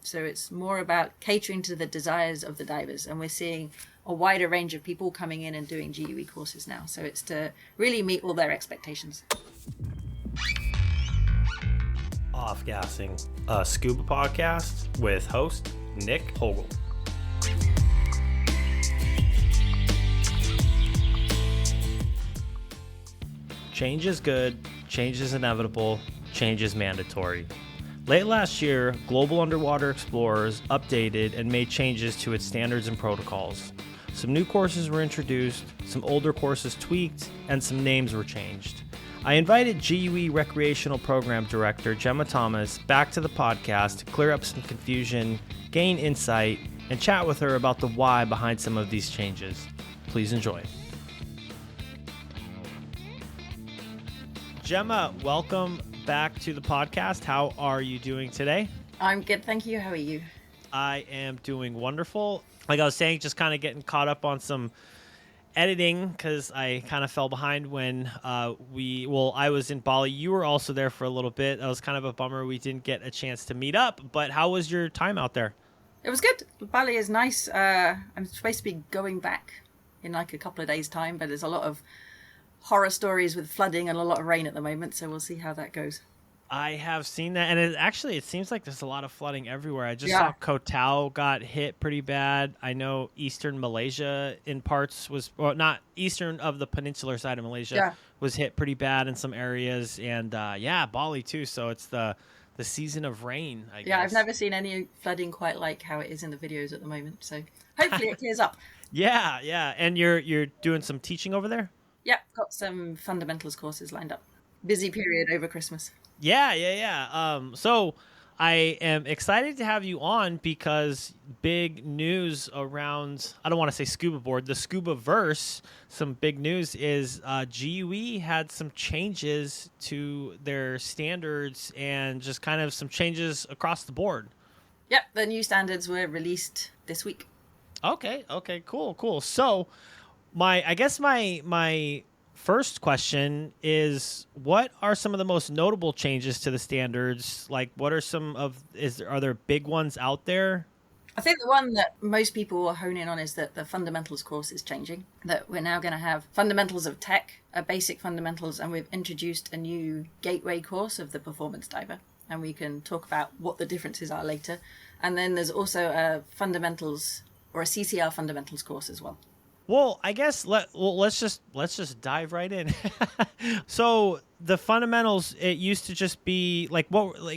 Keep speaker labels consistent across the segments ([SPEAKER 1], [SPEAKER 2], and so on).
[SPEAKER 1] So it's more about catering to the desires of the divers. And we're seeing a wider range of people coming in and doing GUE courses now. So it's to really meet all their expectations.
[SPEAKER 2] Off-Gassing, a scuba podcast with host Nick Hogel. Change is good, change is inevitable, change is mandatory. Late last year, Global Underwater Explorers updated and made changes to its standards and protocols. Some new courses were introduced, some older courses tweaked, and some names were changed. I invited GUE Recreational Program Director Gemma Thomas back to the podcast to clear up some confusion, gain insight, and chat with her about the why behind some of these changes. Please enjoy. Gemma, welcome back to the podcast. How are you doing today?
[SPEAKER 1] I'm good, thank you. How are you?
[SPEAKER 2] I am doing wonderful. Like I was saying, just kind of getting caught up on some editing because I kind of fell behind when I was in Bali. You were also there for a little bit. That was kind of a bummer we didn't get a chance to meet up, but how was your time out there?
[SPEAKER 1] It was good. Bali is nice. I'm supposed to be going back in like a couple of days' time, but there's a lot of horror stories with flooding and a lot of rain at the moment, so we'll see how that goes. I
[SPEAKER 2] have seen that, and it seems like there's a lot of flooding everywhere. I just saw Koh Tao got hit pretty bad. I know eastern Malaysia in parts was, well, not eastern of the peninsular side of Malaysia was hit pretty bad in some areas, and Bali too. So it's the season of rain, I guess.
[SPEAKER 1] Yeah, I've never seen any flooding quite like how it is in the videos at the moment. So hopefully it clears up.
[SPEAKER 2] Yeah, and you're doing some teaching over there?
[SPEAKER 1] Yep, got some fundamentals courses lined up. Busy period over Christmas.
[SPEAKER 2] Yeah. So I am excited to have you on because big news around, I don't want to say scuba board, the scuba verse. Some big news is GUE had some changes to their standards and just kind of some changes across the board.
[SPEAKER 1] Yep, the new standards were released this week.
[SPEAKER 2] Okay, cool. So my first question is, what are some of the most notable changes to the standards? Like, what are are there big ones out there?
[SPEAKER 1] I think the one that most people will hone in on is that the fundamentals course is changing, that we're now going to have fundamentals of tech, a basic fundamentals, and we've introduced a new gateway course of the performance diver. And we can talk about what the differences are later. And then there's also a fundamentals or a CCR fundamentals course as well.
[SPEAKER 2] Well, I guess let's just dive right in. So the fundamentals, it used to just be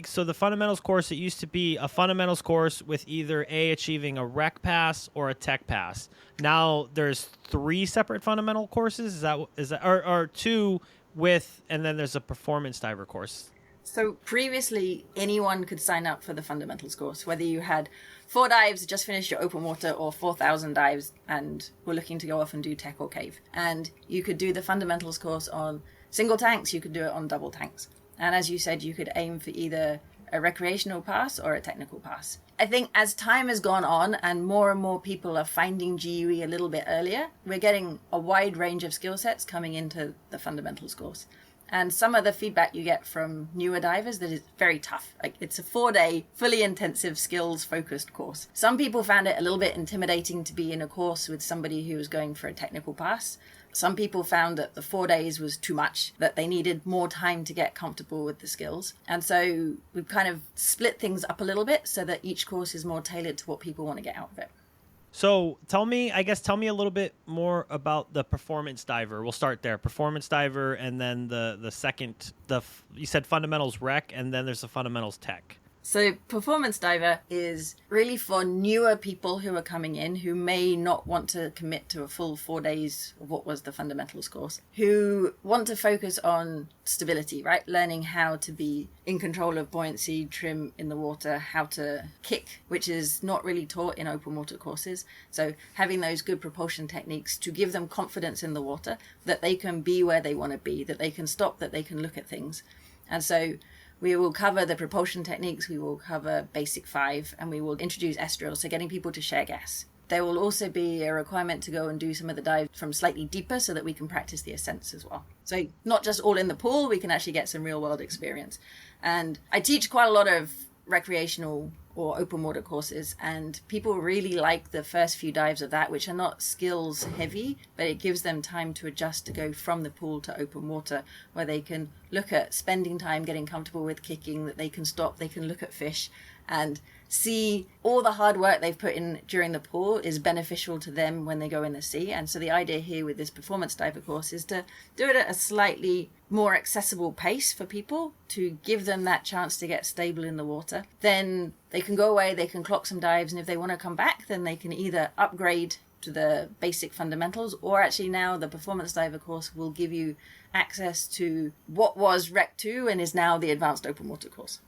[SPEAKER 2] so the fundamentals course, it used to be a fundamentals course with either achieving a rec pass or a tech pass. Now there's 3 separate fundamental courses. Is that or 2 with, and then there's a performance diver course.
[SPEAKER 1] So previously, anyone could sign up for the fundamentals course, whether you had 4 dives, just finished your open water, or 4,000 dives and were looking to go off and do tech or cave. And you could do the fundamentals course on single tanks, you could do it on double tanks. And as you said, you could aim for either a recreational pass or a technical pass. I think as time has gone on and more people are finding GUE a little bit earlier, we're getting a wide range of skill sets coming into the fundamentals course. And some of the feedback you get from newer divers that is very tough. Like, it's a 4-day, fully intensive, skills-focused course. Some people found it a little bit intimidating to be in a course with somebody who was going for a technical pass. Some people found that the 4 days was too much, that they needed more time to get comfortable with the skills. And so we've kind of split things up a little bit so that each course is more tailored to what people want to get out of it.
[SPEAKER 2] So tell me a little bit more about the performance diver. We'll start there. Performance diver, and then the second, you said fundamentals rec, and then there's the fundamentals tech.
[SPEAKER 1] So performance diver is really for newer people who are coming in who may not want to commit to a full 4 days of what was the fundamentals course, who want to focus on stability, right? Learning how to be in control of buoyancy, trim in the water, how to kick, which is not really taught in open water courses. So having those good propulsion techniques to give them confidence in the water, that they can be where they want to be, that they can stop, that they can look at things. And so we will cover the propulsion techniques, we will cover basic 5, and we will introduce S-drills, so getting people to share gas. There will also be a requirement to go and do some of the dives from slightly deeper so that we can practice the ascents as well. So not just all in the pool, we can actually get some real world experience. And I teach quite a lot of recreational or open water courses, and people really like the first few dives of that, which are not skills heavy, but it gives them time to adjust to go from the pool to open water, where they can look at spending time getting comfortable with kicking, that they can stop, they can look at fish and see all the hard work they've put in during the pool is beneficial to them when they go in the sea. And so the idea here with this performance diver course is to do it at a slightly more accessible pace for people, to give them that chance to get stable in the water. Then they can go away, they can clock some dives, and if they want to come back, then they can either upgrade to the basic fundamentals, or actually now the performance diver course will give you access to what was Rec 2 and is now the advanced open water course.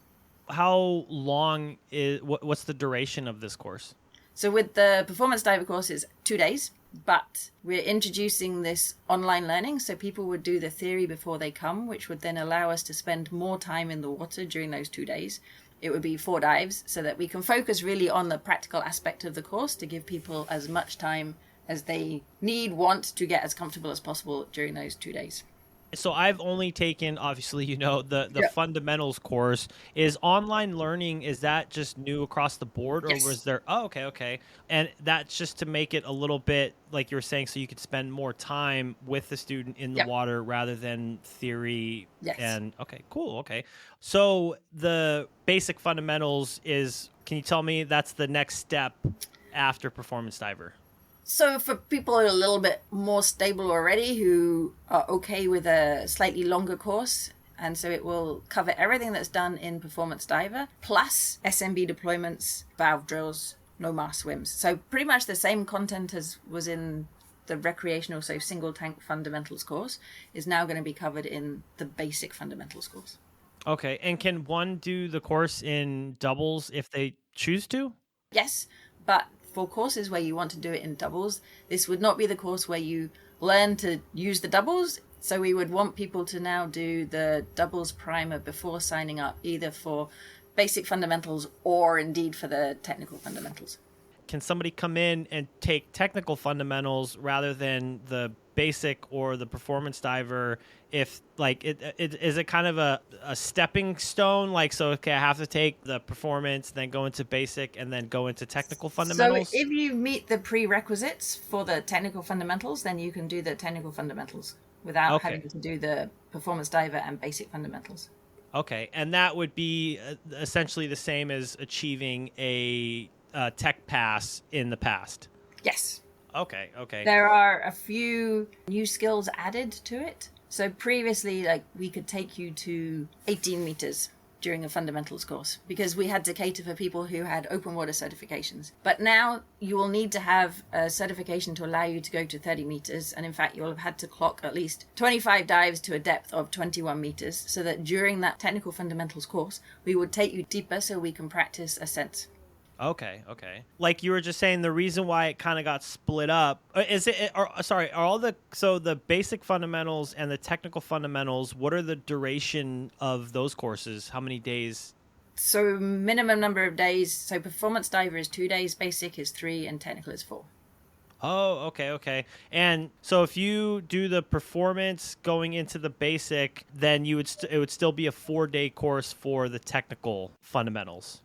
[SPEAKER 2] How long is what's the duration of this course?
[SPEAKER 1] So with the performance diver course, it's 2 days, but we're introducing this online learning, so people would do the theory before they come, which would then allow us to spend more time in the water during those 2 days. It would be 4 dives, so that we can focus really on the practical aspect of the course to give people as much time as they want to get as comfortable as possible during those 2 days.
[SPEAKER 2] So I've only taken, obviously, the
[SPEAKER 1] Yep.
[SPEAKER 2] fundamentals course. Is online learning, is that just new across the board, or
[SPEAKER 1] Yes.
[SPEAKER 2] was there? Oh, okay. And that's just to make it a little bit, like you were saying, so you could spend more time with the student in the
[SPEAKER 1] Yep.
[SPEAKER 2] water rather than theory.
[SPEAKER 1] Yes.
[SPEAKER 2] And okay, cool. Okay. So the basic fundamentals is, can you tell me that's the next step after performance diver?
[SPEAKER 1] So for people who are a little bit more stable already, who are okay with a slightly longer course, and so it will cover everything that's done in performance diver, plus SMB deployments, valve drills, no mask swims. So pretty much the same content as was in the recreational, so single tank fundamentals course, is now going to be covered in the basic fundamentals course.
[SPEAKER 2] Okay. And can one do the course in doubles if they choose to?
[SPEAKER 1] Yes, but for courses where you want to do it in doubles, this would not be the course where you learn to use the doubles. So we would want people to now do the doubles primer before signing up, either for basic fundamentals or indeed for the technical fundamentals.
[SPEAKER 2] Can somebody come in and take technical fundamentals rather than the basic or the performance diver? If like it is it kind of a stepping stone, like, so okay, I have to take the performance, then go into basic, and then go into technical fundamentals?
[SPEAKER 1] So if you meet the prerequisites for the technical fundamentals, then you can do the technical fundamentals without having to do the performance diver and basic fundamentals.
[SPEAKER 2] Okay, and that would be essentially the same as achieving a tech pass in the past.
[SPEAKER 1] Yes.
[SPEAKER 2] Okay.
[SPEAKER 1] There are a few new skills added to it. So previously, like, we could take you to 18 meters during a fundamentals course because we had to cater for people who had open water certifications. But now you will need to have a certification to allow you to go to 30 meters. And in fact, you'll have had to clock at least 25 dives to a depth of 21 meters, so that during that technical fundamentals course, we would take you deeper so we can practice ascent.
[SPEAKER 2] Okay. Like you were just saying, the reason why it kind of got split up are all the basic fundamentals and the technical fundamentals. What are the duration of those courses? How many days?
[SPEAKER 1] So minimum number of days. So performance diver is 2 days, basic is 3, and technical is 4.
[SPEAKER 2] Oh, okay. And so if you do the performance going into the basic, then it would still be a 4-day course for the technical fundamentals.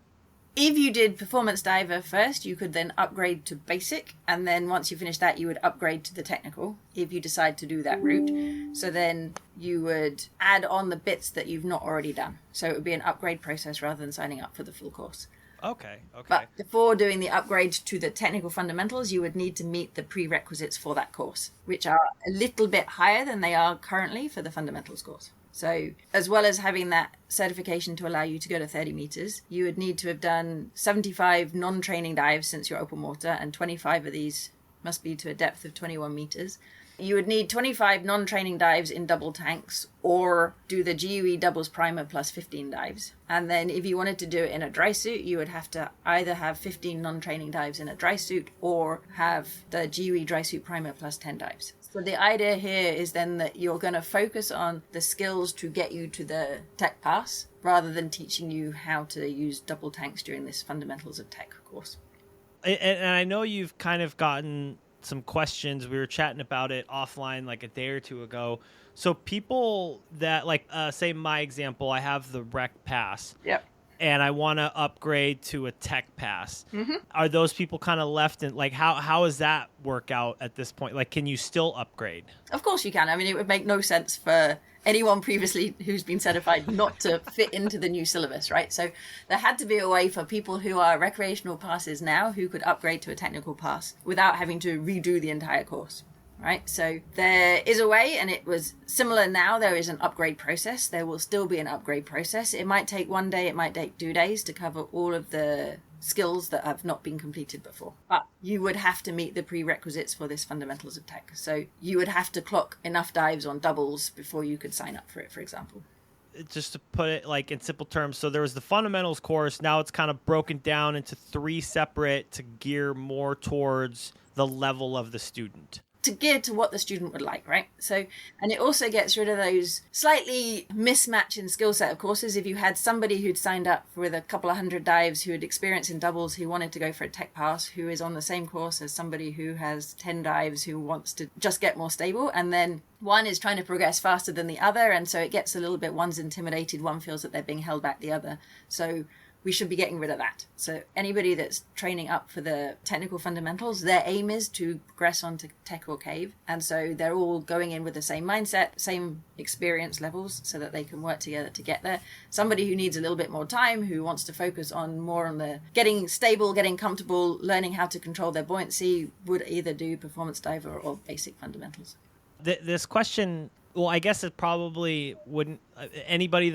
[SPEAKER 1] If you did performance diver first, you could then upgrade to basic, and then once you finish that, you would upgrade to the technical if you decide to do that route. So then you would add on the bits that you've not already done. So it would be an upgrade process rather than signing up for the full course.
[SPEAKER 2] Okay.
[SPEAKER 1] But before doing the upgrade to the technical fundamentals, you would need to meet the prerequisites for that course, which are a little bit higher than they are currently for the fundamentals course. So as well as having that certification to allow you to go to 30 meters, you would need to have done 75 non-training dives since you're open water, and 25 of these must be to a depth of 21 meters. You would need 25 non-training dives in double tanks, or do the GUE doubles primer plus 15 dives. And then if you wanted to do it in a dry suit, you would have to either have 15 non-training dives in a dry suit or have the GUE dry suit primer plus 10 dives. So the idea here is then that you're going to focus on the skills to get you to the tech pass, rather than teaching you how to use double tanks during this fundamentals of tech course.
[SPEAKER 2] And I know you've kind of gotten some questions. We were chatting about it offline like a day or two ago. So people that, like, say my example, I have the rec pass.
[SPEAKER 1] Yep.
[SPEAKER 2] and I want to upgrade to a tech pass. Are those people kind of left in, like, how does that work out at this point? Like, can you still upgrade?
[SPEAKER 1] Of course you can. I mean, it would make no sense for anyone previously who's been certified not to fit into the new syllabus, right? So there had to be a way for people who are recreational passes now who could upgrade to a technical pass without having to redo the entire course. Right, so there is a way, and it was similar now. There is an upgrade process. There will still be an upgrade process. It might take 1 day, it might take 2 days to cover all of the skills that have not been completed before. But you would have to meet the prerequisites for this fundamentals of tech. So you would have to clock enough dives on doubles before you could sign up for it, for example.
[SPEAKER 2] Just to put it like in simple terms, so there was the fundamentals course. Now it's kind of broken down into 3 separate to gear more towards the level of the student.
[SPEAKER 1] To gear to what the student would like, right? So, and it also gets rid of those slightly mismatch in skill set of courses. If you had somebody who'd signed up with a couple of 100 dives, who had experience in doubles, who wanted to go for a tech pass, who is on the same course as somebody who has 10 dives, who wants to just get more stable, and then one is trying to progress faster than the other, and so it gets a little bit, one's intimidated, one feels that they're being held back the other. So we should be getting rid of that. So anybody that's training up for the technical fundamentals, their aim is to progress onto tech or cave. And so they're all going in with the same mindset, same experience levels, so that they can work together to get there. Somebody who needs a little bit more time, who wants to focus on more on the getting stable, getting comfortable, learning how to control their buoyancy, would either do performance diver or basic fundamentals.
[SPEAKER 2] This question, well, I guess it probably wouldn't. Anybody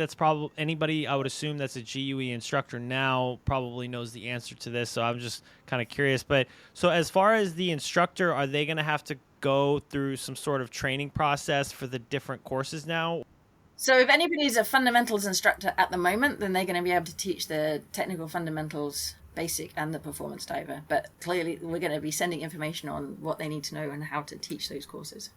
[SPEAKER 2] I would assume that's a GUE instructor now probably knows the answer to this. So I'm just kind of curious. But so as far as the instructor, are they going to have to go through some sort of training process for the different courses now?
[SPEAKER 1] So if anybody's a fundamentals instructor at the moment, then they're going to be able to teach the technical fundamentals, basic, and the performance diver. But clearly we're going to be sending information on what they need to know and how to teach those courses.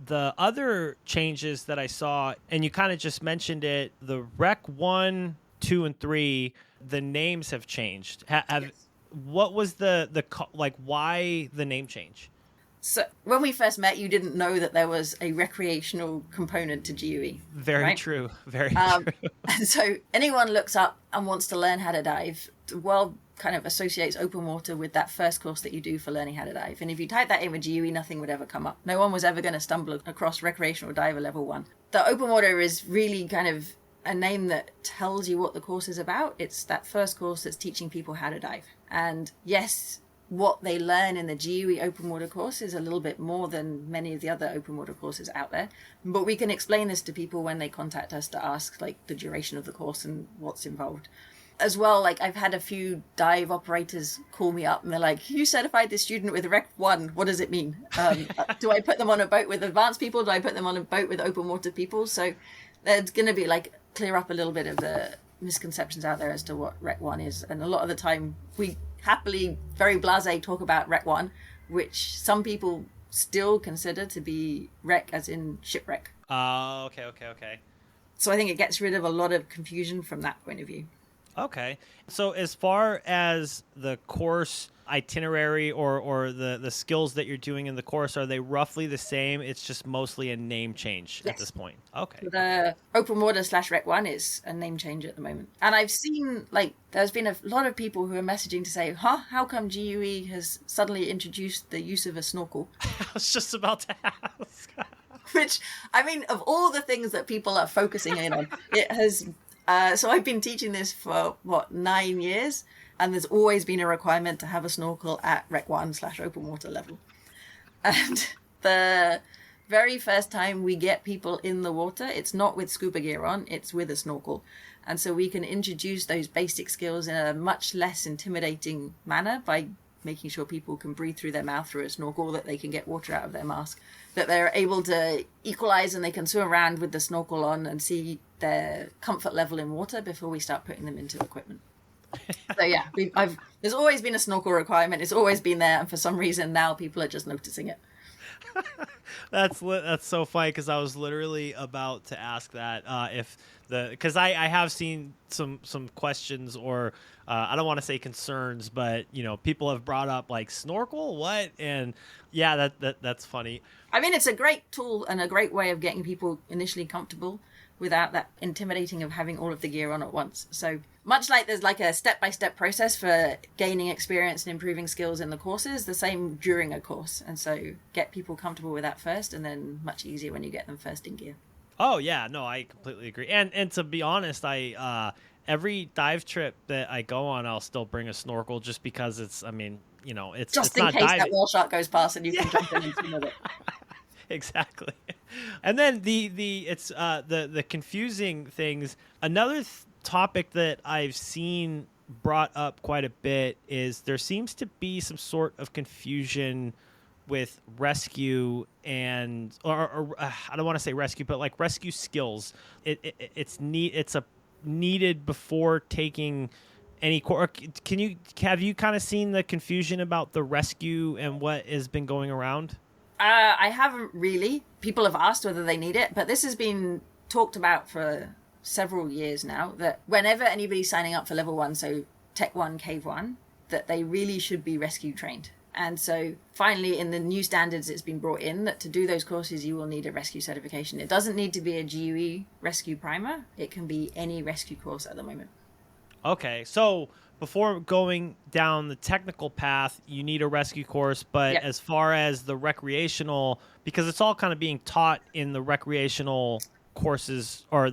[SPEAKER 2] The other changes that I saw, and you kind of just mentioned it, the Rec 1, 2, and 3, the names have changed. Yes. What was why the name change?
[SPEAKER 1] So when we first met, you didn't know that there was a recreational component to GUE.
[SPEAKER 2] Very
[SPEAKER 1] right?
[SPEAKER 2] True. Very true.
[SPEAKER 1] And so anyone looks up and wants to learn how to dive, the world kind of associates open water with that first course that you do for learning how to dive. And if you type that in with GUE, nothing would ever come up. No one was ever going to stumble across recreational diver level 1. The open water is really kind of a name that tells you what the course is about. It's that first course that's teaching people how to dive. And yes, what they learn in the GUE open water course is a little bit more than many of the other open water courses out there. But we can explain this to people when they contact us to ask like the duration of the course and what's involved. As well, like I've had a few dive operators call me up and they're like, you certified this student with Rec 1, what does it mean? Do I put them on a boat with advanced people? Do I put them on a boat with open water people? So there's going to be like clear up a little bit of the misconceptions out there as to what Rec 1 is. And a lot of the time we happily, very blasé, talk about Rec 1, which some people still consider to be wreck as in shipwreck.
[SPEAKER 2] Oh, okay.
[SPEAKER 1] So I think it gets rid of a lot of confusion from that point of view.
[SPEAKER 2] Okay. So as far as the course itinerary or the skills that you're doing in the course, are they roughly the same? It's just mostly a name change at this point. Okay.
[SPEAKER 1] The open water / Rec 1 is a name change at the moment. And I've seen, like, there's been a lot of people who are messaging to say, how come GUE has suddenly introduced the use of a snorkel?
[SPEAKER 2] I was just about to ask.
[SPEAKER 1] Which, I mean, of all the things that people are focusing in on, it has... so I've been teaching this for, 9 years, and there's always been a requirement to have a snorkel at Rec 1 / open water level. And the very first time we get people in the water, it's not with scuba gear on, it's with a snorkel. And so we can introduce those basic skills in a much less intimidating manner by making sure people can breathe through their mouth through a snorkel, that they can get water out of their mask, that they're able to equalize and they can swim around with the snorkel on and see their comfort level in water before we start putting them into equipment. So yeah, there's always been a snorkel requirement. It's always been there, and for some reason now people are just noticing it.
[SPEAKER 2] That's so funny, because I was literally about to ask that because I have seen some questions, or I don't want to say concerns, but people have brought up like snorkel, what? And yeah, that's funny.
[SPEAKER 1] I mean, it's a great tool and a great way of getting people initially comfortable without that intimidating of having all of the gear on at once. So much like there's like a step-by-step process for gaining experience and improving skills in the courses, the same during a course. And so get people comfortable with that first, and then much easier when you get them first in gear.
[SPEAKER 2] Oh yeah, no, I completely agree. And to be honest, I every dive trip that I go on, I'll still bring a snorkel just because it's
[SPEAKER 1] Just
[SPEAKER 2] it's
[SPEAKER 1] in
[SPEAKER 2] not
[SPEAKER 1] case
[SPEAKER 2] diving.
[SPEAKER 1] that whale shark goes past and you can jump in and swim with it.
[SPEAKER 2] Exactly. And then the confusing things. Another topic that I've seen brought up quite a bit is there seems to be some sort of confusion with rescue or I don't want to say rescue, but like rescue skills. It's needed before taking any course. Have you kind of seen the confusion about the rescue and what has been going around?
[SPEAKER 1] I haven't really. People have asked whether they need it, but this has been talked about for several years now, that whenever anybody's signing up for level 1, so Tech 1, Cave 1, that they really should be rescue trained. And so finally in the new standards it's been brought in that to do those courses you will need a rescue certification. It doesn't need to be a GUE rescue primer. It can be any rescue course at the moment.
[SPEAKER 2] Okay, so before going down the technical path, you need a rescue course, but
[SPEAKER 1] Yep.
[SPEAKER 2] as far as the recreational, because it's all kind of being taught in the recreational courses or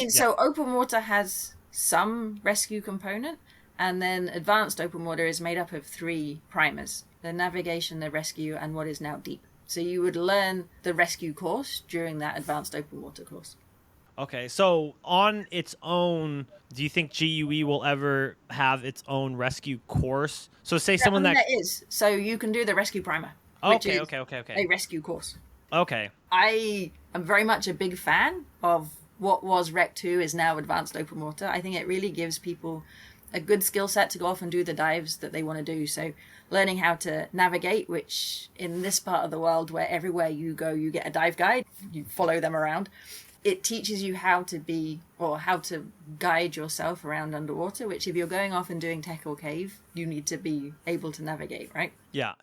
[SPEAKER 1] So open water has some rescue component, and then advanced open water is made up of 3 primers: the navigation, the rescue, and what is now deep. So you would learn the rescue course during that advanced open water course.
[SPEAKER 2] Okay, so on its own, do you think GUE will ever have its own rescue course? So say someone that
[SPEAKER 1] is. So you can do the rescue primer, which
[SPEAKER 2] okay,
[SPEAKER 1] is
[SPEAKER 2] okay.
[SPEAKER 1] a rescue course.
[SPEAKER 2] Okay.
[SPEAKER 1] I am very much a big fan of what was Rec 2 is now advanced open water. I think it really gives people a good skill set to go off and do the dives that they want to do. So learning how to navigate, which in this part of the world where everywhere you go you get a dive guide, you follow them around. It teaches you how to guide yourself around underwater, which if you're going off and doing tech or cave, you need to be able to navigate, right?
[SPEAKER 2] Yeah.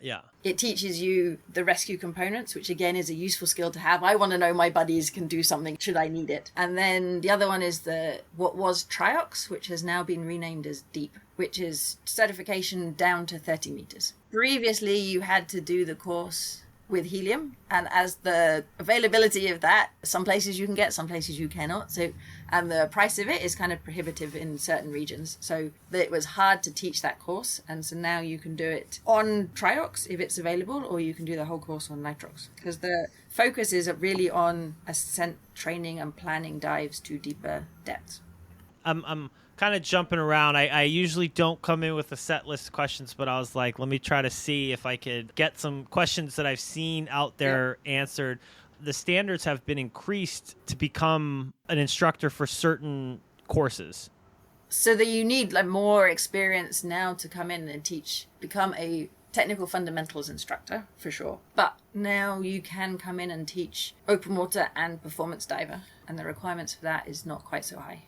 [SPEAKER 1] It teaches you the rescue components, which again is a useful skill to have. I want to know my buddies can do something should I need it. And then the other one is what was Triox, which has now been renamed as Deep, which is certification down to 30 meters. Previously, you had to do the course with helium, and as the availability of that, some places you can get, some places you cannot, and the price of it is kind of prohibitive in certain regions, so it was hard to teach that course. And so now you can do it on Triox if it's available, or you can do the whole course on Nitrox, because the focus is really on ascent training and planning dives to deeper depths.
[SPEAKER 2] I'm kind of jumping around. I usually don't come in with a set list of questions, but I was like, let me try to see if I could get some questions that I've seen out there answered. The standards have been increased to become an instructor for certain courses.
[SPEAKER 1] So that you need more experience now to come in and become a technical fundamentals instructor, for sure. But now you can come in and teach open water and performance diver, and the requirements for that is not quite so high.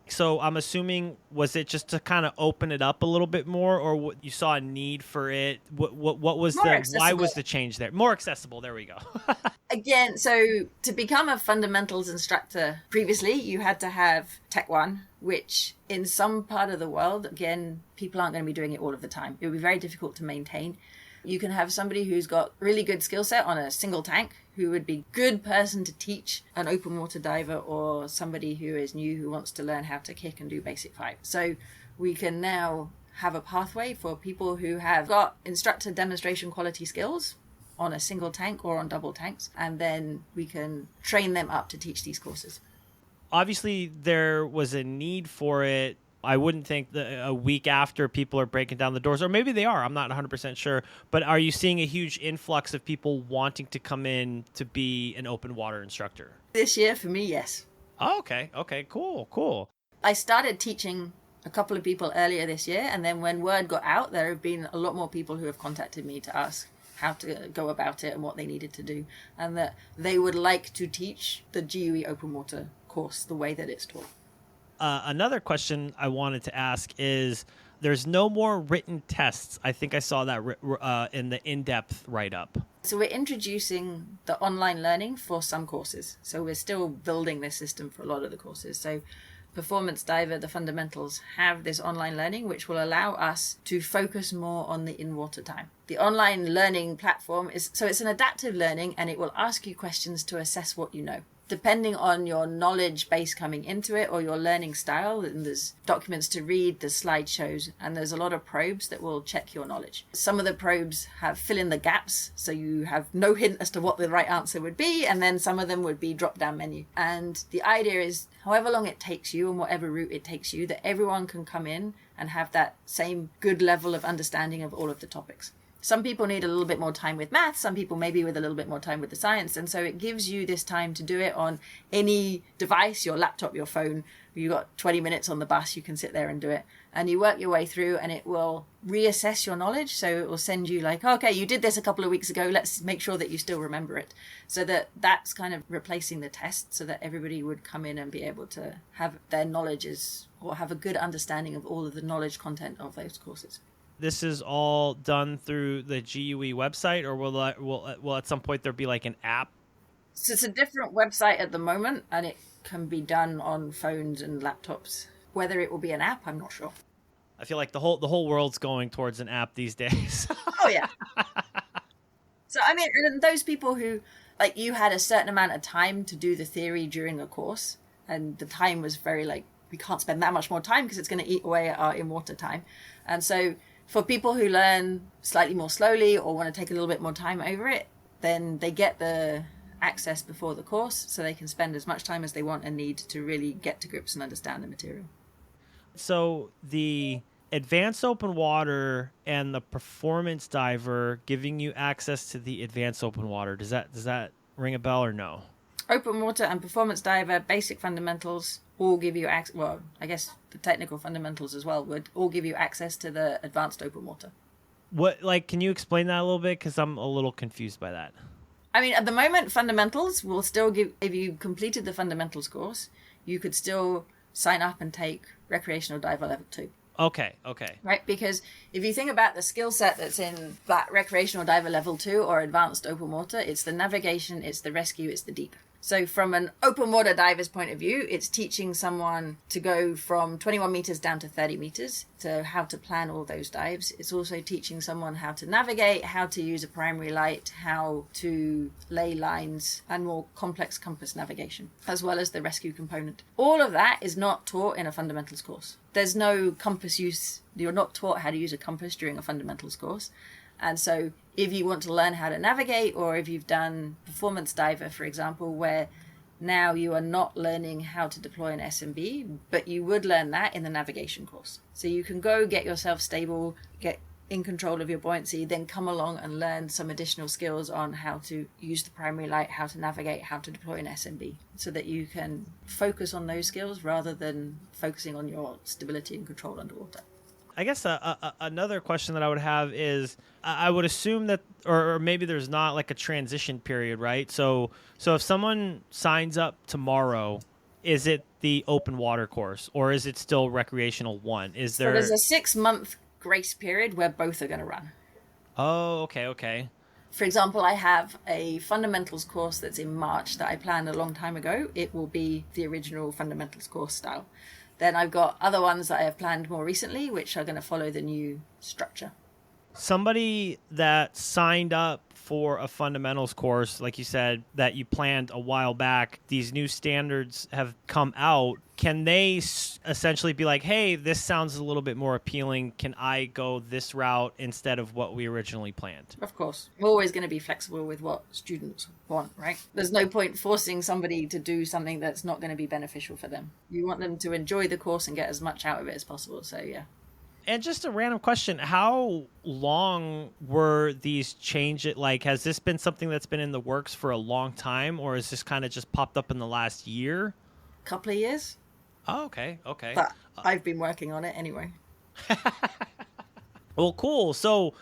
[SPEAKER 2] So I'm assuming, was it just to kind of open it up a little bit more, or you saw a need for it? What was why was the change there? More accessible. There we go.
[SPEAKER 1] Again, so to become a fundamentals instructor, previously you had to have Tech 1, which in some part of the world, again, people aren't going to be doing it all of the time. It would be very difficult to maintain. You can have somebody who's got really good skill set on a single tank, who would be good person to teach an open water diver, or somebody who is new who wants to learn how to kick and do basic 5. So we can now have a pathway for people who have got instructor demonstration quality skills on a single tank or on double tanks, and then we can train them up to teach these courses.
[SPEAKER 2] Obviously, there was a need for it. I wouldn't think that a week after people are breaking down the doors, or maybe they are, I'm not 100% sure, but are you seeing a huge influx of people wanting to come in to be an open water instructor?
[SPEAKER 1] This year, for me, yes.
[SPEAKER 2] Oh, okay, cool.
[SPEAKER 1] I started teaching a couple of people earlier this year, and then when word got out, there have been a lot more people who have contacted me to ask how to go about it and what they needed to do, and that they would like to teach the GUE open water course the way that it's taught.
[SPEAKER 2] Another question I wanted to ask is, there's no more written tests. I think I saw that in the in-depth write-up.
[SPEAKER 1] So we're introducing the online learning for some courses. So we're still building this system for a lot of the courses. So Performance Diver, the fundamentals, have this online learning, which will allow us to focus more on the in-water time. The online learning platform it's an adaptive learning, and it will ask you questions to assess what you know. Depending on your knowledge base coming into it or your learning style, and there's documents to read, there's slideshows, and there's a lot of probes that will check your knowledge. Some of the probes have fill in the gaps, so you have no hint as to what the right answer would be, and then some of them would be drop-down menu. And the idea is, however long it takes you and whatever route it takes you, that everyone can come in and have that same good level of understanding of all of the topics. Some people need a little bit more time with math, some people maybe with a little bit more time with the science, and so it gives you this time to do it on any device, your laptop, your phone. You've got 20 minutes on the bus, you can sit there and do it, and you work your way through, and it will reassess your knowledge. So it will send you like, okay, you did this a couple of weeks ago, let's make sure that you still remember it. So that's kind of replacing the test, so that everybody would come in and be able to have their knowledges or have a good understanding of all of the knowledge content of those courses.
[SPEAKER 2] This is all done through the GUE website, or will at some point there be like an app?
[SPEAKER 1] So it's a different website at the moment, and it can be done on phones and laptops. Whether it will be an app, I'm not sure.
[SPEAKER 2] I feel like the whole world's going towards an app these days.
[SPEAKER 1] Oh yeah. So I mean, and those people who, like, you had a certain amount of time to do the theory during a course, and the time was very like, we can't spend that much more time because it's going to eat away at our in-water time. And so for people who learn slightly more slowly or want to take a little bit more time over it, then they get the access before the course, so they can spend as much time as they want and need to really get to grips and understand the material.
[SPEAKER 2] So the advanced open water and the performance diver giving you access to the advanced open water, does that ring a bell or no?
[SPEAKER 1] Open water and performance diver, basic fundamentals, all give you access. Well, I guess the technical fundamentals as well would all give you access to the advanced open water.
[SPEAKER 2] What, like, can you explain that a little bit? Because I'm a little confused by that.
[SPEAKER 1] I mean, at the moment, fundamentals will still give, if you completed the fundamentals course, you could still sign up and take recreational diver level 2.
[SPEAKER 2] Okay.
[SPEAKER 1] Right? Because if you think about the skill set that's in that recreational diver level 2 or advanced open water, it's the navigation, it's the rescue, it's the deep. So from an open water diver's point of view, it's teaching someone to go from 21 meters down to 30 meters, to how to plan all those dives. It's also teaching someone how to navigate, how to use a primary light, how to lay lines, and more complex compass navigation, as well as the rescue component. All of that is not taught in a fundamentals course. There's no compass use. You're not taught how to use a compass during a fundamentals course. And so if you want to learn how to navigate, or if you've done performance diver, for example, where now you are not learning how to deploy an SMB, but you would learn that in the navigation course. So you can go get yourself stable, get in control of your buoyancy, then come along and learn some additional skills on how to use the primary light, how to navigate, how to deploy an SMB, so that you can focus on those skills rather than focusing on your stability and control underwater.
[SPEAKER 2] I guess another question that I would have is, I would assume that, or maybe there's not like a transition period, right? So if someone signs up tomorrow, is it the open water course, or is it still recreational 1? So
[SPEAKER 1] there's a 6-month grace period where both are going to run.
[SPEAKER 2] Oh, okay.
[SPEAKER 1] For example, I have a fundamentals course that's in March that I planned a long time ago. It will be the original fundamentals course style. Then I've got other ones that I have planned more recently, which are going to follow the new structure.
[SPEAKER 2] Somebody that signed up for a fundamentals course, like you said, that you planned a while back, these new standards have come out. Can they essentially be like, hey, this sounds a little bit more appealing. Can I go this route instead of what we originally planned?
[SPEAKER 1] Of course. We're always going to be flexible with what students want, right? There's no point forcing somebody to do something that's not going to be beneficial for them. You want them to enjoy the course and get as much out of it as possible. So, yeah.
[SPEAKER 2] And just a random question, how long were these changes? Like, has this been something that's been in the works for a long time, or has this kind of just popped up in the last year?
[SPEAKER 1] Couple of years.
[SPEAKER 2] Oh, okay.
[SPEAKER 1] But I've been working on it anyway.
[SPEAKER 2] Well, cool. So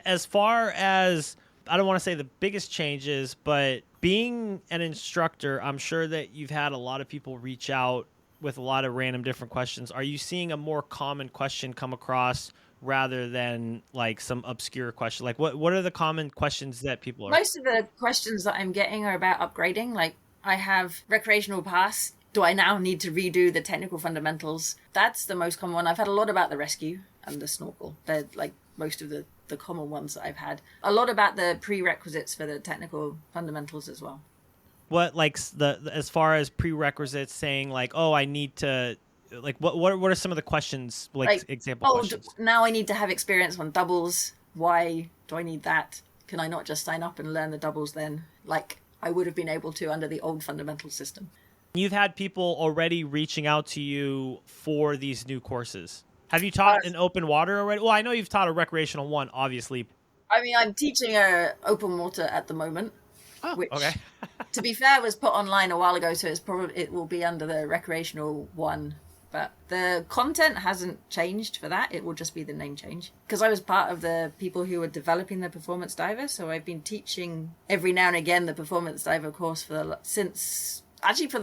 [SPEAKER 2] as far as, I don't want to say the biggest changes, but being an instructor, I'm sure that you've had a lot of people reach out with a lot of random different questions. Are you seeing a more common question come across rather than like some obscure question? Like what are the common questions that people are?
[SPEAKER 1] Most of the questions that I'm getting are about upgrading. Like, I have recreational pass. do I now need to redo the technical fundamentals? That's the most common one. I've had a lot about the rescue and the snorkel. They're like most of the common ones that I've had. A lot about the prerequisites for the technical fundamentals as well.
[SPEAKER 2] What, like, as far as prerequisites, saying like, oh, I need to, like, what are some of the questions, like example questions?
[SPEAKER 1] Now I need to have experience on doubles. Why do I need that? Can I not just sign up and learn the doubles then, like I would have been able to under the old fundamental system?
[SPEAKER 2] You've had people already reaching out to you for these new courses. Have you taught in open water already? Well, I know you've taught a recreational one, obviously.
[SPEAKER 1] I mean, I'm teaching open water at the moment, which,
[SPEAKER 2] okay.
[SPEAKER 1] to be fair, was put online a while ago, so it will be under the recreational one. But the content hasn't changed for that. It will just be the name change. Because I was part of the people who were developing the performance diver, so I've been teaching every now and again the performance diver course for the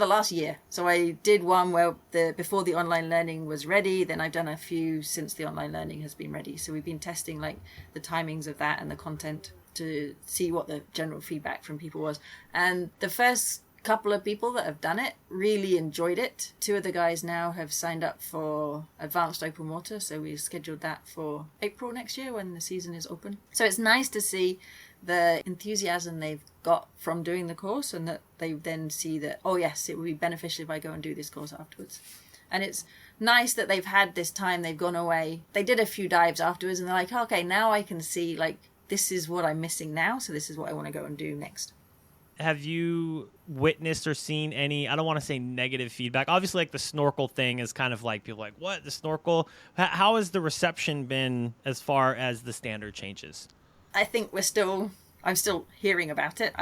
[SPEAKER 1] last year. So I did one where before the online learning was ready, then I've done a few since the online learning has been ready. So we've been testing like the timings of that and the content to see what the general feedback from people was. And the first couple of people that have done it really enjoyed it. 2 of the guys now have signed up for advanced open water, so we've scheduled that for April next year when the season is open. So it's nice to see the enthusiasm they've got from doing the course, and that they then see that, oh yes, it would be beneficial if I go and do this course afterwards. And it's nice that they've had this time, they've gone away, they did a few dives afterwards, and they're like, okay, now I can see, like, this is what I'm missing now, so this is what I want to go and do next.
[SPEAKER 2] Have you witnessed or seen any, I don't want to say negative feedback. Obviously, like the snorkel thing is kind of like, people like, what, the snorkel? How has the reception been as far as the standard changes?
[SPEAKER 1] I think I'm still hearing about it.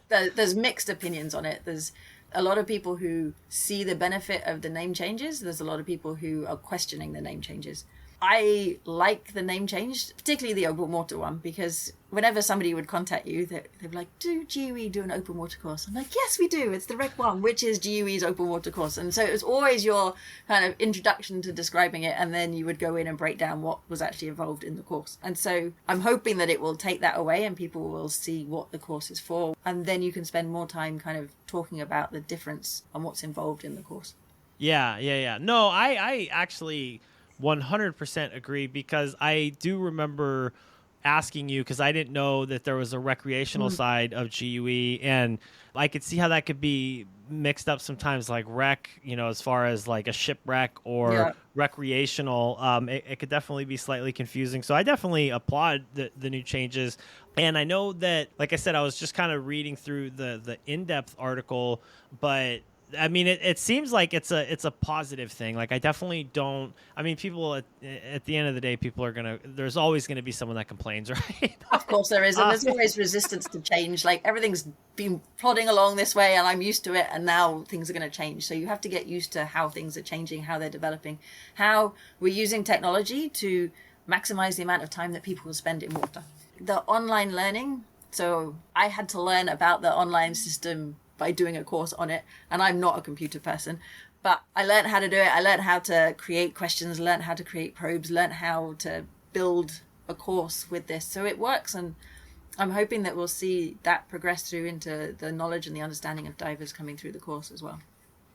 [SPEAKER 1] There's mixed opinions on it. There's a lot of people who see the benefit of the name changes. There's a lot of people who are questioning the name changes. I like the name change, particularly the open water one, because whenever somebody would contact you, they'd be like, do GUE do an open water course? I'm like, yes, we do. It's the Rec 1, which is GUE's open water course. And so it was always your kind of introduction to describing it, and then you would go in and break down what was actually involved in the course. And so I'm hoping that it will take that away and people will see what the course is for. And then you can spend more time kind of talking about the difference and what's involved in the course.
[SPEAKER 2] Yeah. No, I actually 100% agree, because I do remember asking you, because I didn't know that there was a recreational side of GUE, and I could see how that could be mixed up sometimes, like rec, as far as like a shipwreck or recreational. It could definitely be slightly confusing. So I definitely applaud the new changes. And I know that, like I said, I was just kind of reading through the in-depth article, but I mean, it seems like it's a positive thing. Like, I definitely don't. I mean, people at the end of the day, there's always going to be someone that complains, right?
[SPEAKER 1] Of course there is, and there's always resistance to change. Like, everything's been plodding along this way, and I'm used to it, and now things are going to change. So you have to get used to how things are changing, how they're developing, how we're using technology to maximize the amount of time that people will spend in water. The online learning. So I had to learn about the online system by doing a course on it, and I'm not a computer person, but I learned how to do it. I learned how to create questions, learned how to create probes, learned how to build a course with this. So it works, and I'm hoping that we'll see that progress through into the knowledge and the understanding of divers coming through the course as well.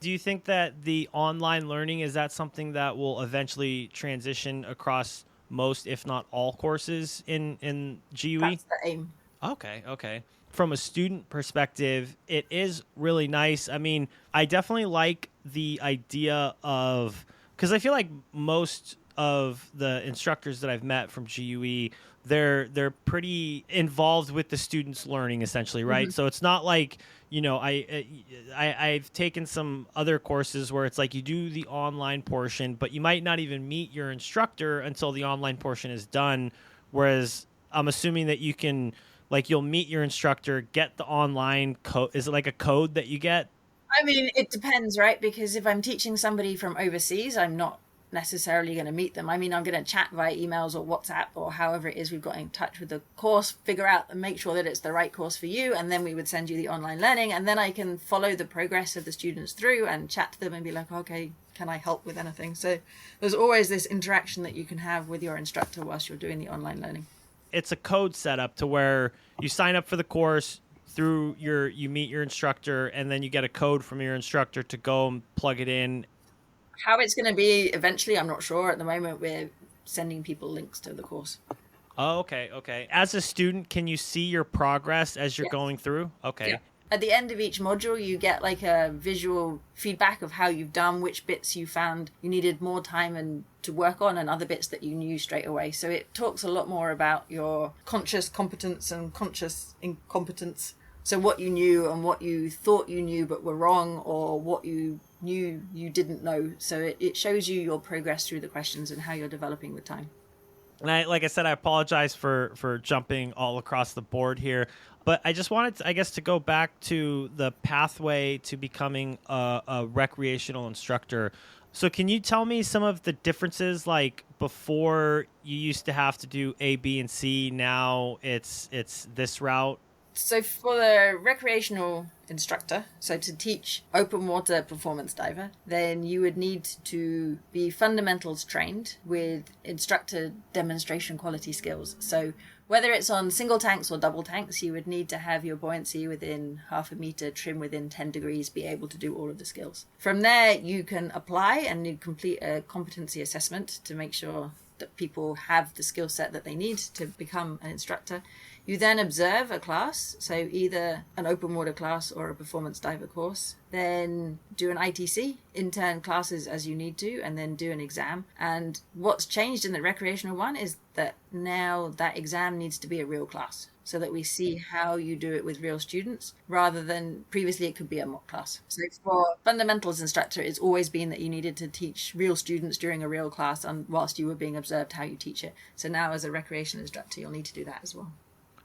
[SPEAKER 2] Do you think that the online learning, is that something that will eventually transition across most, if not all, courses in GUE?
[SPEAKER 1] That's the aim.
[SPEAKER 2] Okay. From a student perspective, it is really nice. I mean, I definitely like the idea of, because I feel like most of the instructors that I've met from GUE, they're pretty involved with the students' learning, essentially, right? Mm-hmm. So it's not like, I've taken some other courses where it's like you do the online portion, but you might not even meet your instructor until the online portion is done. Whereas I'm assuming that you can, like, you'll meet your instructor, get the online code. Is it like a code that you get?
[SPEAKER 1] I mean, it depends, right? Because if I'm teaching somebody from overseas, I'm not necessarily going to meet them. I mean, I'm going to chat via emails or WhatsApp or however it is we've got in touch with the course, figure out and make sure that it's the right course for you. And then we would send you the online learning. And then I can follow the progress of the students through and chat to them and be like, okay, can I help with anything? So there's always this interaction that you can have with your instructor whilst you're doing the online learning.
[SPEAKER 2] It's a code setup to where you sign up for the course, through you meet your instructor, and then you get a code from your instructor to go and plug it in.
[SPEAKER 1] How it's going to be eventually, I'm not sure. At the moment, we're sending people links to the course.
[SPEAKER 2] Oh, okay. As a student, can you see your progress as you're going through? Okay.
[SPEAKER 1] Yeah. At the end of each module, you get like a visual feedback of how you've done, which bits you found you needed more time and to work on, and other bits that you knew straight away. So it talks a lot more about your conscious competence and conscious incompetence. So what you knew and what you thought you knew but were wrong, or what you knew you didn't know. So it shows you your progress through the questions and how you're developing with time.
[SPEAKER 2] And like I said, I apologize for jumping all across the board here, but I just wanted to, I guess, to go back to the pathway to becoming a recreational instructor. So can you tell me some of the differences? Like before, you used to have to do A, B, and C. Now it's this route.
[SPEAKER 1] So for the recreational instructor, so to teach open water performance diver, then you would need to be fundamentals trained with instructor demonstration quality skills. So whether it's on single tanks or double tanks, you would need to have your buoyancy within 0.5 meter, trim within 10 degrees, be able to do all of the skills. From there, you can apply and you complete a competency assessment to make sure that people have the skill set that they need to become an instructor. You then observe a class, so either an open water class or a performance diver course. Then do an ITC, intern classes as you need to, and then do an exam. And what's changed in the recreational one is that now that exam needs to be a real class, so that we see how you do it with real students, rather than previously it could be a mock class. So for fundamentals instructor, it's always been that you needed to teach real students during a real class and whilst you were being observed how you teach it. So now as a recreational instructor, you'll need to do that as well.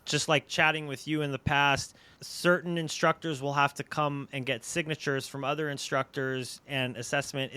[SPEAKER 2] Just like chatting with you in the past, certain instructors will have to come and get signatures from other instructors and assessment.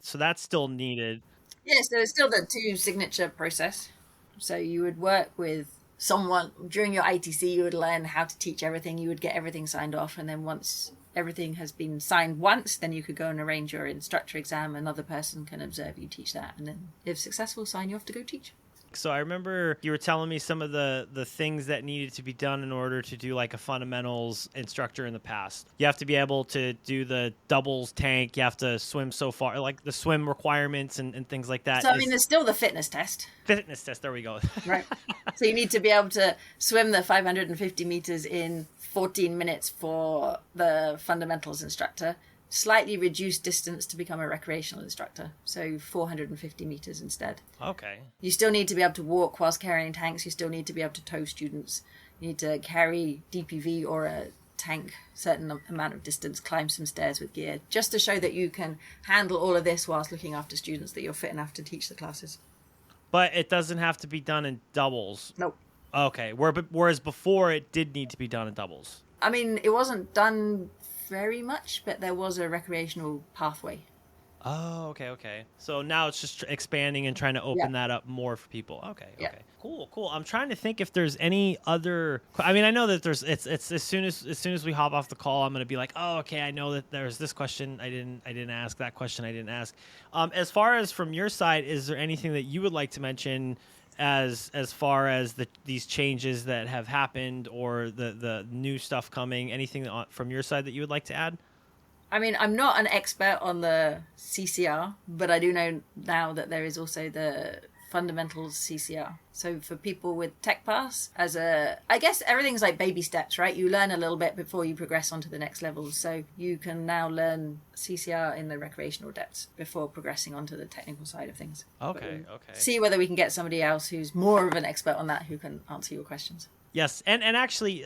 [SPEAKER 2] So that's still needed?
[SPEAKER 1] Yes, there's still the 2 signature process. So you would work with someone during your ITC, you would learn how to teach everything, you would get everything signed off, and then once everything has been signed once, then you could go and arrange your instructor exam. Another person can observe you teach that, and then if successful, sign you off to go teach.
[SPEAKER 2] So I remember you were telling me some of the things that needed to be done in order to do like a fundamentals instructor in the past. You have to be able to do the doubles tank. You have to swim so far, like the swim requirements and things like that.
[SPEAKER 1] So, I mean, there's still the fitness test.
[SPEAKER 2] Fitness test, there we go.
[SPEAKER 1] Right. So you need to be able to swim the 550 meters in 14 minutes for the fundamentals instructor. Slightly reduced distance to become a recreational instructor, so 450 meters instead.
[SPEAKER 2] Okay.
[SPEAKER 1] You still need to be able to walk whilst carrying tanks. You still need to be able to tow students. You need to carry DPV or a tank certain amount of distance, climb some stairs with gear, just to show that you can handle all of this whilst looking after students, that you're fit enough to teach the classes.
[SPEAKER 2] But it doesn't have to be done in doubles.
[SPEAKER 1] Nope.
[SPEAKER 2] Okay. Whereas before it did need to be done in doubles.
[SPEAKER 1] I mean, it wasn't done very much, but there was a recreational pathway.
[SPEAKER 2] Oh, okay. So now it's just expanding and trying to open that up more for people. Okay. Cool. I'm trying to think if there's any other. I mean, I know that there's. It's as soon as we hop off the call, I'm gonna be like, oh, okay. I know that there's this question I didn't ask, that question I didn't ask. As far as from your side, is there anything that you would like to mention as far as these changes that have happened or the new stuff coming? Anything from your side that you would like to add?
[SPEAKER 1] I mean, I'm not an expert on the CCR, but I do know now that there is also the fundamentals CCR. So for people with Tech Pass, I guess everything's like baby steps, right? You learn a little bit before you progress onto the next level. So you can now learn CCR in the recreational depths before progressing onto the technical side of things.
[SPEAKER 2] Okay.
[SPEAKER 1] See whether we can get somebody else who's more of an expert on that who can answer your questions.
[SPEAKER 2] Yes, and actually,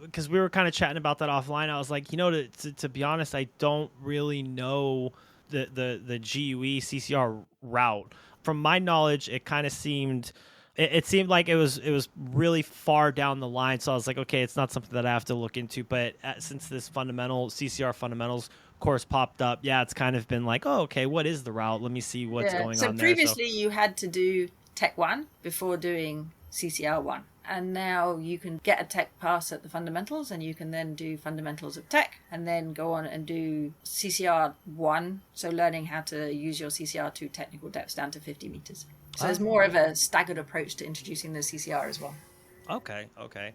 [SPEAKER 2] because we were kind of chatting about that offline, I was like, to be honest, I don't really know the GUE CCR route. From my knowledge, it kind of seemed like it was really far down the line. So I was like, okay, it's not something that I have to look into. But since this CCR fundamentals course popped up, it's kind of been like, oh, okay, what is the route? Let me see what's going on there.
[SPEAKER 1] So previously you had to do Tech 1 before doing CCR 1. And now you can get a Tech Pass at the fundamentals, and you can then do fundamentals of Tech, and then go on and do CCR 1, so learning how to use your CCR to technical depths down to 50 meters. So there's more of a staggered approach to introducing the CCR as well.
[SPEAKER 2] Okay.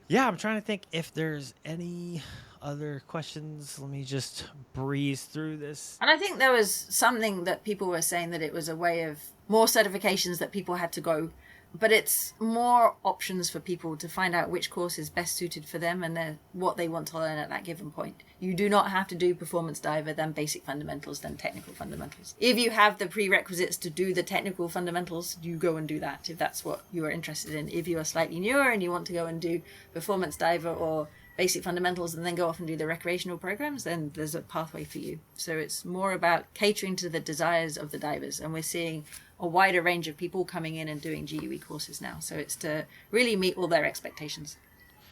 [SPEAKER 2] Yeah, I'm trying to think if there's any other questions. Let me just breeze through this.
[SPEAKER 1] And I think there was something that people were saying that it was a way of more certifications that people had to go, but it's more options for people to find out which course is best suited for them and what they want to learn at that given point. You do not have to do performance diver, then basic fundamentals, then technical fundamentals. If you have the prerequisites to do the technical fundamentals, you go and do that if that's what you are interested in. If you are slightly newer and you want to go and do performance diver or basic fundamentals and then go off and do the recreational programs, then there's a pathway for you. So it's more about catering to the desires of the divers, and we're seeing a wider range of people coming in and doing GUE courses now. So it's to really meet all their expectations.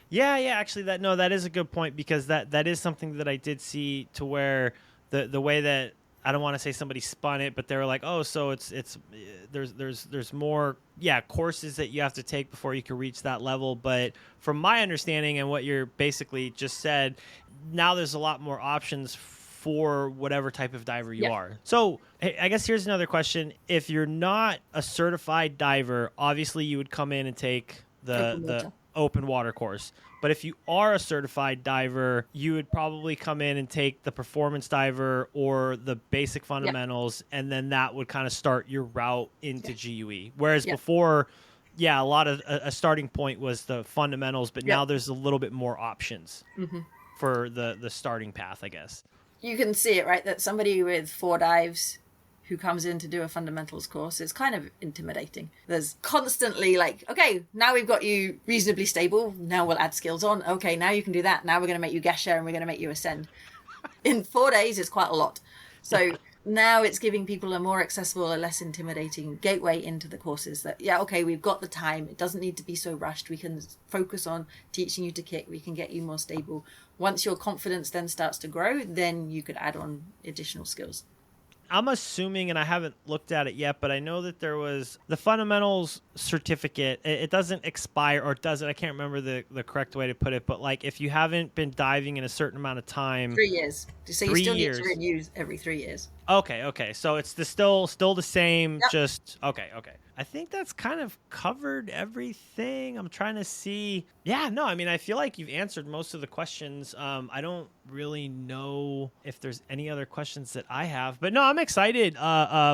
[SPEAKER 2] Yeah, actually that is a good point, because that is something that I did see, to where the way that, I don't want to say somebody spun it, but they were like, oh, so it's there's more courses that you have to take before you can reach that level. But from my understanding and what you're basically just said, now there's a lot more options for whatever type of diver you are. So I guess here's another question. If you're not a certified diver, obviously you would come in and take the open water course. But if you are a certified diver, you would probably come in and take the performance diver or the basic fundamentals, and then that would kind of start your route into GUE. Whereas before, a lot of a starting point was the fundamentals, but now there's a little bit more options for the starting path, I guess.
[SPEAKER 1] You can see it, right? That somebody with 4 dives who comes in to do a fundamentals course, it's kind of intimidating. There's constantly like, okay, now we've got you reasonably stable. Now we'll add skills on. Okay, now you can do that. Now we're going to make you gas share and we're going to make you ascend. In 4 days, it's quite a lot. So now it's giving people a more accessible, a less intimidating gateway into the courses that, okay, we've got the time. It doesn't need to be so rushed. We can focus on teaching you to kick. We can get you more stable. Once your confidence then starts to grow, then you could add on additional skills.
[SPEAKER 2] I'm assuming, and I haven't looked at it yet, but I know that there was the fundamentals certificate. It doesn't expire, or does it? I can't remember the correct way to put it, but like if you haven't been diving in a certain amount of time.
[SPEAKER 1] 3 years. So you still need to renew every 3 years.
[SPEAKER 2] Okay. So it's still the same, just, okay. I think that's kind of covered everything. I'm trying to see. I feel like you've answered most of the questions. I don't really know if there's any other questions that I have, but no, I'm excited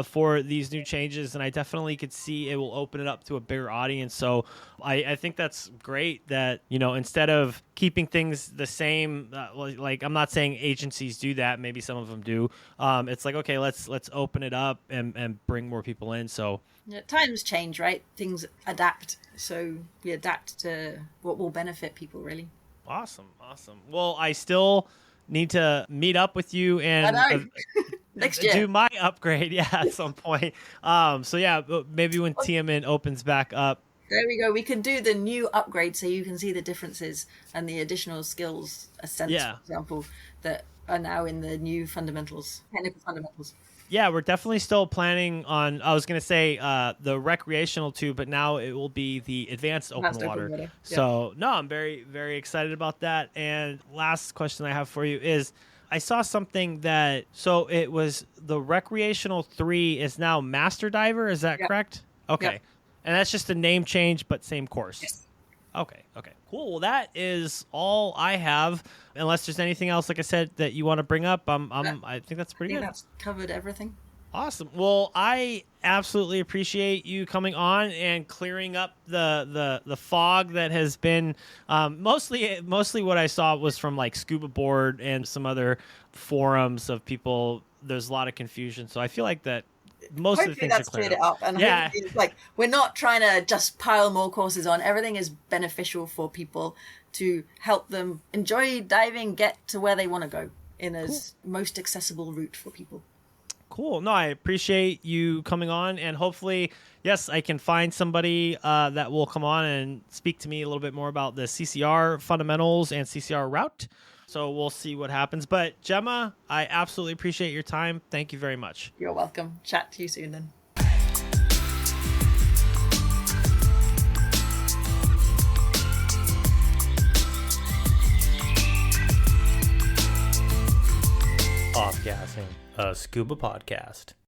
[SPEAKER 2] for these new changes, and I definitely could see it will open it up to a bigger audience. So I think that's great that, instead of keeping things the same, like I'm not saying agencies do that. Maybe some of them do. It's like, okay, let's open it up and bring more people in. So
[SPEAKER 1] times change, right? Things adapt. So we adapt to what will benefit people, really. Awesome.
[SPEAKER 2] Well, I still need to meet up with you and
[SPEAKER 1] next year
[SPEAKER 2] do my upgrade. At some point. Maybe when TMN opens back up.
[SPEAKER 1] There we go. We can do the new upgrade so you can see the differences and the additional skills, ascent, for example, that are now in the new fundamentals, technical fundamentals.
[SPEAKER 2] Yeah, we're definitely still planning on, I was going to say the recreational too, but now it will be the advanced open water. Yeah. So, no, I'm very, very excited about that. And last question I have for you is, I saw something that, so it was the recreational 3 is now master diver. Is that correct? Okay. Yep. And that's just a name change, but same course.
[SPEAKER 1] Yes.
[SPEAKER 2] Okay. Cool. Well, that is all I have. Unless there's anything else, like I said, that you want to bring up, I think that's pretty good.
[SPEAKER 1] That's covered everything.
[SPEAKER 2] Awesome. Well, I absolutely appreciate you coming on and clearing up the fog that has been mostly what I saw was from like Scuba Board and some other forums of people. There's a lot of confusion, so I feel like that. Most
[SPEAKER 1] Hopefully
[SPEAKER 2] of the things
[SPEAKER 1] that's cleared it up, and like we're not trying to just pile more courses on. Everything is beneficial for people to help them enjoy diving, get to where they want to go in as most accessible route for people.
[SPEAKER 2] Cool. No, I appreciate you coming on, and hopefully, yes, I can find somebody that will come on and speak to me a little bit more about the CCR fundamentals and CCR route. So we'll see what happens. But Gemma, I absolutely appreciate your time. Thank you very much.
[SPEAKER 1] You're welcome. Chat to you soon then.
[SPEAKER 2] Off-gassing, a scuba podcast.